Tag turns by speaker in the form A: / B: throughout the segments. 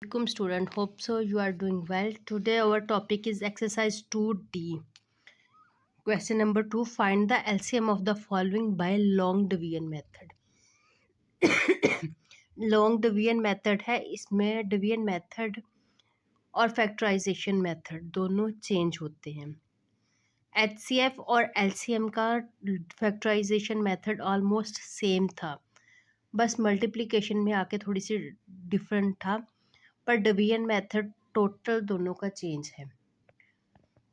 A: Assalamualaikum student, hope so you are doing well. Today our topic is exercise 2D. Question number 2, find the LCM of the following by long division method. Long division method है, इसमें division method और factorisation method दोनों change होते हैं। HCF और LCM का factorisation method almost same था, बस मल्टीप्लिकेशन में आके थोड़ी सी डिफरेंट था, पर डिवीजन मेथड टोटल दोनों का चेंज है।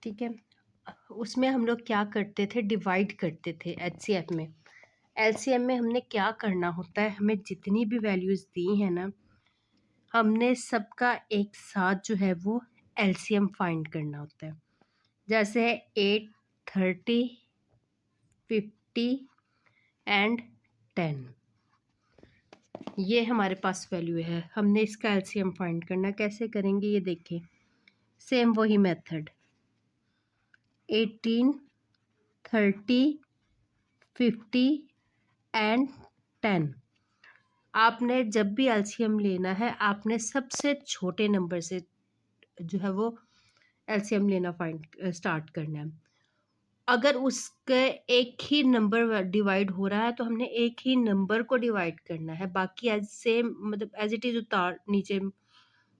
A: ठीक है, उसमें हम लोग क्या करते थे, डिवाइड करते थे। HCF में, LCM में हमने क्या करना होता है, हमें जितनी भी वैल्यूज़ दी हैं ना, हमने सबका एक साथ जो है वो LCM फाइंड करना होता है। जैसे 8, 30, 50 एंड 10, ये हमारे पास वैल्यू है, हमने इसका LCM फाइंड करना। कैसे करेंगे ये देखिए, सेम वही मेथड, 18, 30, 50 एंड 10। आपने जब भी LCM लेना है, आपने सबसे छोटे नंबर से जो है वो LCM लेना स्टार्ट करना है। अगर उसके एक ही नंबर डिवाइड हो रहा है तो हमने एक ही नंबर को डिवाइड करना है, बाकी एज सेम मतलब एज इट इज़ उतार नीचे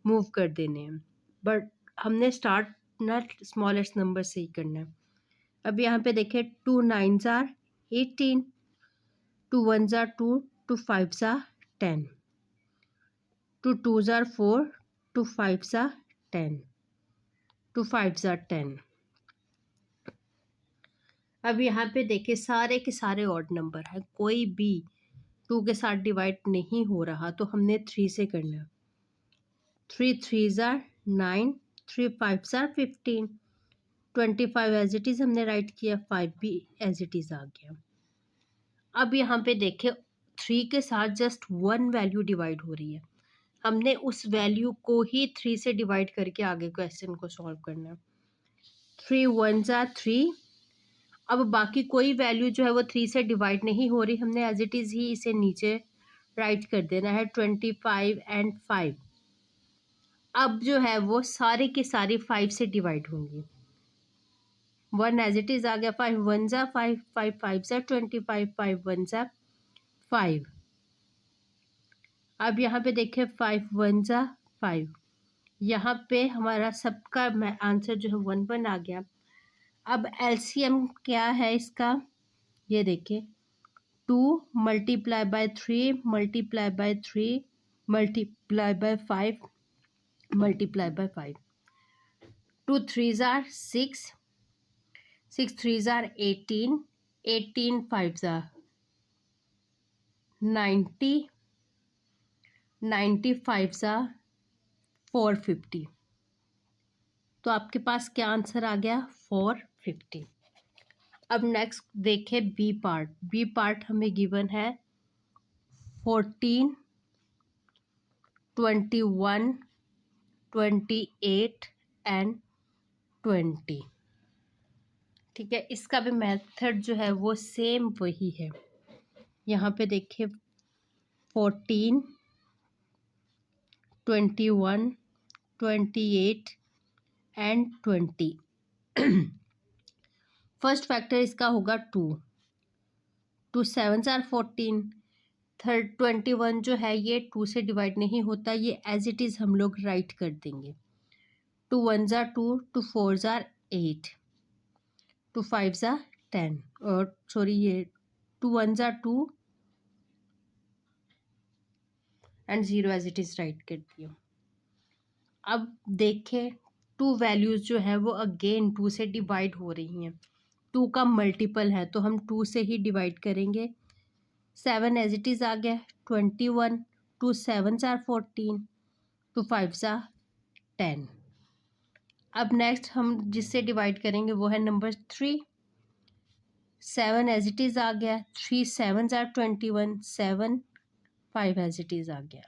A: मूव कर देने हैं, बट हमने स्टार्ट ना स्मॉलेस्ट नंबर से ही करना है। अब यहाँ पे देखें, 2 9s are 18, 2 1s are 2, 2 5s are 10, 2 2s are 4, 2 5s are 10, 2 5s are 10। अब यहाँ पे देखिए, सारे के सारे ऑड नंबर है, कोई भी 2 के साथ डिवाइड नहीं हो रहा, तो हमने 3 से करना है। 3 3s are 9, 3 5s are 15, 25 as it is हमने राइट किया, 5 भी एज इट इज़ आ गया। अब यहाँ पे देखिए, 3 के साथ जस्ट 1 वैल्यू डिवाइड हो रही है, हमने उस वैल्यू को ही 3 से डिवाइड करके आगे क्वेश्चन को सॉल्व करना है। 3 1s are 3। अब बाकी कोई वैल्यू जो है वो 3 से डिवाइड नहीं हो रही, हमने एज इट इज़ ही इसे नीचे राइट कर देना है, 25 एंड 5। अब जो है वो सारी की सारी 5 से डिवाइड होंगी। 1 एज इट इज़ आ गया, 5 1s are 5, 5 5s are 25, 5 1s are 5। अब यहाँ पे देखें, 5 1s are 5, यहाँ पे हमारा सबका आंसर जो है 1 1 आ गया। अब LCM क्या है इसका, ये देखिए, 2 multiply by 3 multiply by 3 multiply by 5 multiply by 5, 2 3s are 6, 6 3s are 18, 18 5s are 90, 90 5s are 450। तो आपके पास क्या आंसर आ गया, 450। अब नेक्स्ट देखें बी पार्ट। बी पार्ट हमें गिवन है 14, 21, 28 एंड 20। ठीक है, इसका भी मेथड जो है वो सेम वही है। यहाँ पे देखिए, 14, 21, 28 एंड 20। फर्स्ट फैक्टर इसका होगा 2, 2 7s are 14, 21 जो है ये 2 से डिवाइड नहीं होता, ये एज इट इज़ हम लोग राइट कर देंगे। 2 1s are 2, 2 4s are 8, 2 5s are 10, और सॉरी ये 2 1s are 2 and 0 as it is write कर दिया। अब देखें, 2 वैल्यूज़ जो है वो अगेन 2 से डिवाइड हो रही हैं, 2 का मल्टीपल है तो हम 2 से ही डिवाइड करेंगे। 7 एज इट इज़ आ गया, 21, 2 7s are 14, 2 5s are 10। अब नेक्स्ट हम जिससे डिवाइड करेंगे वो है नंबर 3। 7 एज इट इज़ आ गया, 3 7s are 21, 7 5 as it is आ गया।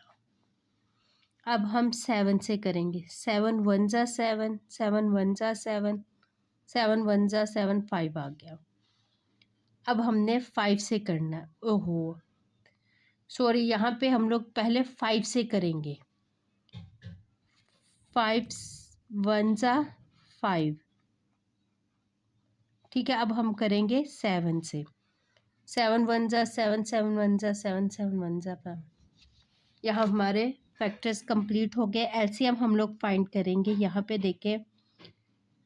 A: अब हम 7 से करेंगे, 7 1s are 7, 7 1s are 7, 7 1s are 7, 5 आ गया। अब हमने 5 से करना है, ओहो सॉरी, यहाँ पे हम लोग पहले 5 से करेंगे, 5 1 ज़ा 5। ठीक है, अब हम करेंगे 7 से। 7 1 ज़ा 7, 7 1 ज़ा 7, 7 1 ज़ा 5। यहाँ हमारे फैक्टर्स कंप्लीट हो गए। एलसीएम हम लोग फाइंड करेंगे। यहाँ पे देखें,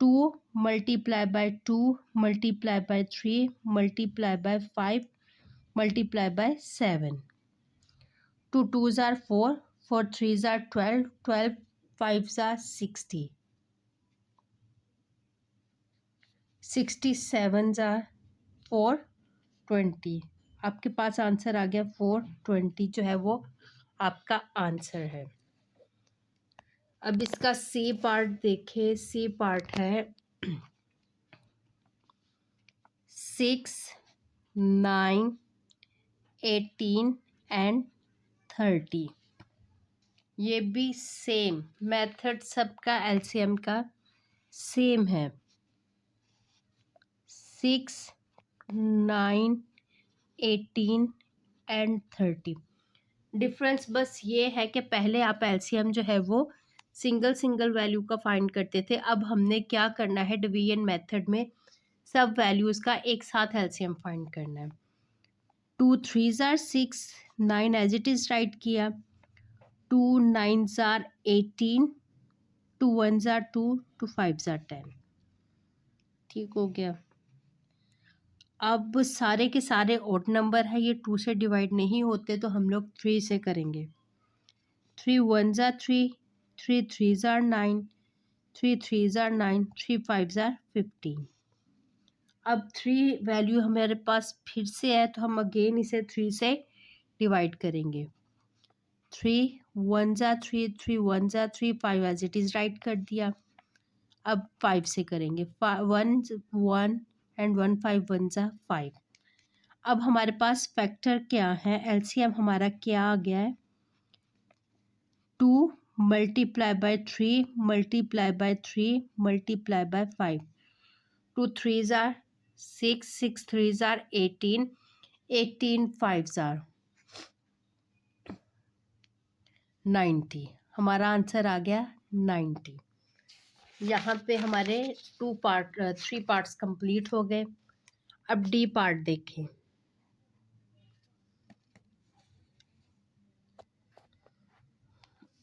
A: 2 multiply by 2 multiply by 3 multiply by 5 multiply by 7। 2 2s are 4, 4 3s are 12, 12 5s are 60, 67s are 420। आपके पास आंसर आ गया 420, जो है वो आपका आंसर है। अब इसका सी पार्ट देखें। सी पार्ट है 6 9 18 एंड 30। ये भी सेम मेथड, सबका एलसीएम का सेम है। 6 9 18 एंड 30। डिफरेंस बस ये है कि पहले आप एलसीएम जो है वो सिंगल सिंगल वैल्यू का फाइंड करते थे। अब हमने क्या करना है, डिवीजन मेथड में सब वैल्यूज़ का एक साथ एलसीएम फाइंड करना है। 2 3s are 6, 9 as it is write किया। 2 9s are 18, 2 1s are 2, 2 5s are 10। ठीक हो गया। अब सारे के सारे ऑड नंबर है, ये 2 से डिवाइड नहीं होते, तो हम लोग 3 से करेंगे। 3 1s are 3, 3 3s are 9, 3 3s are 9, 3 5s are 15। अब 3 वैल्यू हमारे पास फिर से है, तो हम अगेन इसे 3 से डिवाइड करेंगे। 3 1s are 3, 3 1s are 3, 5 as it is write कर दिया। अब 5 से करेंगे। 1 1 एंड 1 5 1s are 5। अब हमारे पास फैक्टर क्या है, एलसीएम हमारा क्या आ गया है, 2 multiply by 3 multiply by 3 multiply by 5। 2 3s are 6, 6 3s are 18, 18 5s are 90। हमारा आंसर आ गया 90। यहाँ पे हमारे 3 पार्ट्स कंप्लीट हो गए। अब डी पार्ट देखें।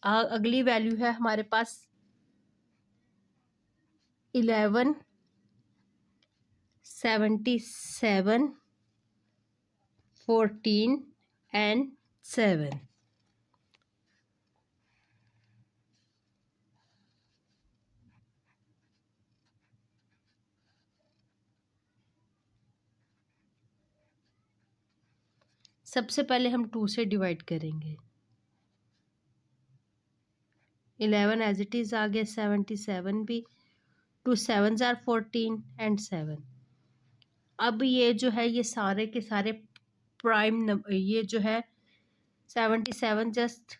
A: अगली वैल्यू है हमारे पास 11 77 14 एंड 7। सबसे पहले हम 2 से डिवाइड करेंगे। 11 एज इट इज़ आ गया, 77 भी। 2 7s are 14 एंड 7। अब ये जो है, ये सारे के सारे प्राइम नंबर, ये जो है 77 जस्ट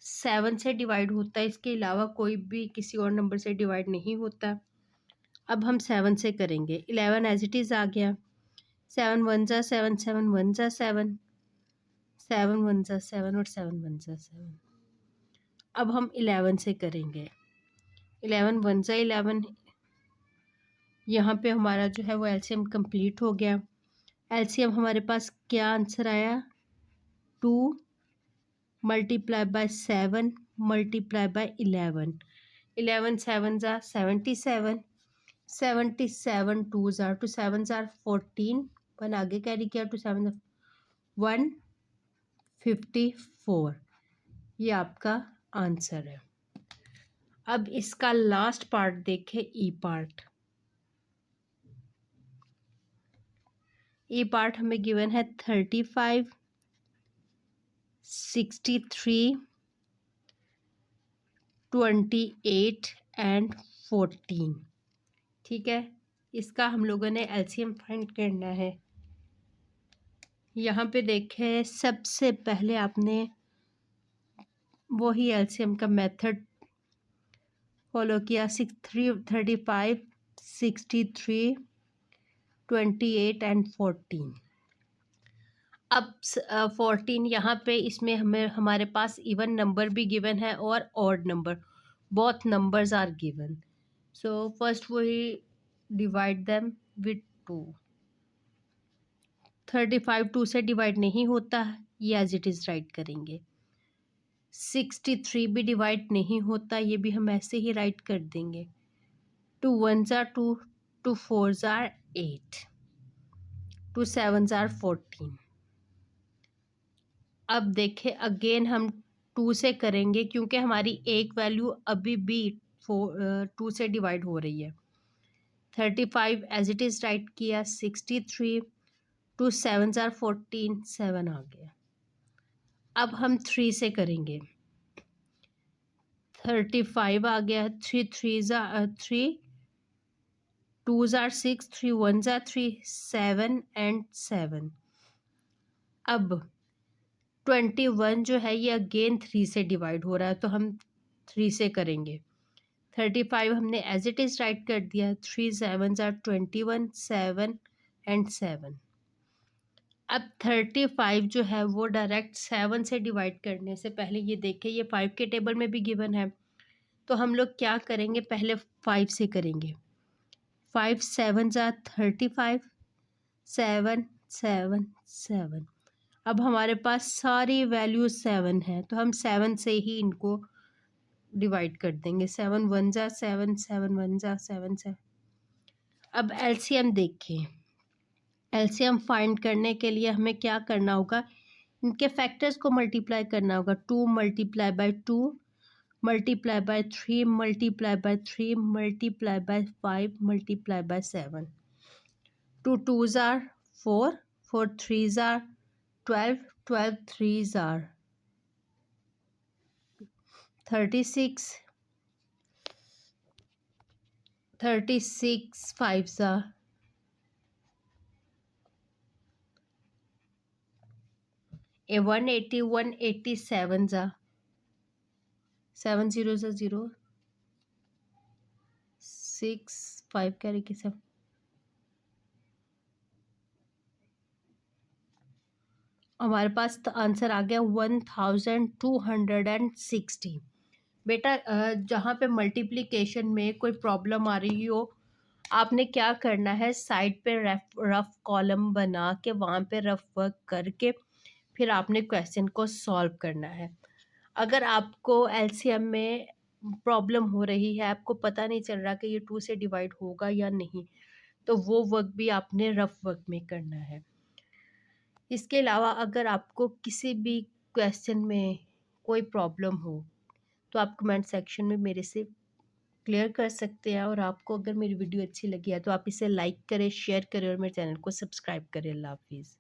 A: 7 से डिवाइड होता है, इसके अलावा कोई भी किसी और नंबर से डिवाइड नहीं होता। अब हम 7 से करेंगे। 11 एज इट इज़ आ गया। 7 1 ज़ा 7, 7 1 ज़ा 7, 7 1 ज़ा 7 और 7 1 ज़ा 7। अब हम 11 से करेंगे। 11 1 ज़ा 11। यहाँ पे हमारा जो है वो एलसीएम कंप्लीट हो गया। एलसीएम हमारे पास क्या आंसर आया, 2 मल्टीप्लाई बाय 7 मल्टीप्लाई बाय 11। 11 7 ज़ा 77, 77 2 ज़ा 2 7 ज़ा 14, 1 आगे कैरी किया, 2 7 154। ये आपका आंसर है। अब इसका लास्ट पार्ट देखें, ई पार्ट। ई पार्ट हमें गिवन है 35 63 28 एंड 14। ठीक है, इसका हम लोगों ने एलसीएम फाइंड करना है। यहाँ पे देखें, सबसे पहले आपने वही एलसीएम का मेथड फॉलो किया। 35 63 28 एंड 14। अब 14 यहाँ पे इसमें हमें हमारे पास इवन नंबर भी गिवन है और odd number. both numbers are given. So first we divide them with 2. 35 2 से डिवाइड नहीं होता, ये एज इट इज़ राइट करेंगे. 63 भी डिवाइड नहीं होता, ये भी हम ऐसे ही राइट कर देंगे. 2 1s are 2, 2 4s are 8, 2 7s are 14. अब देखें अगेन हम 2 से करेंगे क्योंकि हमारी एक वैल्यू अभी भी 2 से डिवाइड हो रही है. 35 एज इट इज़ राइट किया. 63 2 7s are 14, 7 आ गया. अब हम 3 से करेंगे. 35 आ गया. 3 3s are 3, 2s are 6, 3 1s are 3, 7 and 7. अब 21 जो है ये अगेन 3 से डिवाइड हो रहा है, तो हम 3 से करेंगे. 35 हमने एज इट इज़ राइट कर दिया. 3 7s are 21, 7 and 7. अब 35 जो है वो डायरेक्ट 7 से डिवाइड करने से पहले ये देखें, ये 5 के टेबल में भी गिवन है, तो हम लोग क्या करेंगे, पहले 5 से करेंगे. 5 7s are 35, 7 7 7. अब हमारे पास सारी वैल्यू 7 है, तो हम 7 से ही इनको डिवाइड कर देंगे. 7 1s are 7, 7 1s are 7 7. अब एलसीएम देखें. एलसीएम फाइंड करने के लिए हमें क्या करना होगा, इनके फैक्टर्स को मल्टीप्लाई करना होगा. 2 multiply by 2 multiply by 3 multiply by 3 multiply by 5 multiply by 7. 2 2s are 4, 4 3s are 12, 12 3s are 36, 36 5s are 180, 187s are 7 zeros are 0, 6 5 carry के 7. हमारे पास तो आंसर आ गया 1260. बेटा जहाँ पे मल्टीप्लिकेशन में कोई प्रॉब्लम आ रही हो, आपने क्या करना है, साइड पे रफ कॉलम बना के वहाँ पे रफ वर्क करके फिर आपने क्वेश्चन को सॉल्व करना है. अगर आपको एलसीएम में प्रॉब्लम हो रही है, आपको पता नहीं चल रहा कि ये 2 से डिवाइड होगा या नहीं, तो वो वर्क भी आपने रफ वर्क में करना है. इसके अलावा अगर आपको किसी भी क्वेश्चन में कोई प्रॉब्लम हो, तो आप कमेंट सेक्शन में मेरे से क्लियर कर सकते हैं. और आपको अगर मेरी वीडियो अच्छी लगी है तो आप इसे लाइक करें, शेयर करें और मेरे चैनल को सब्सक्राइब करें. अल्लाह हाफिज़.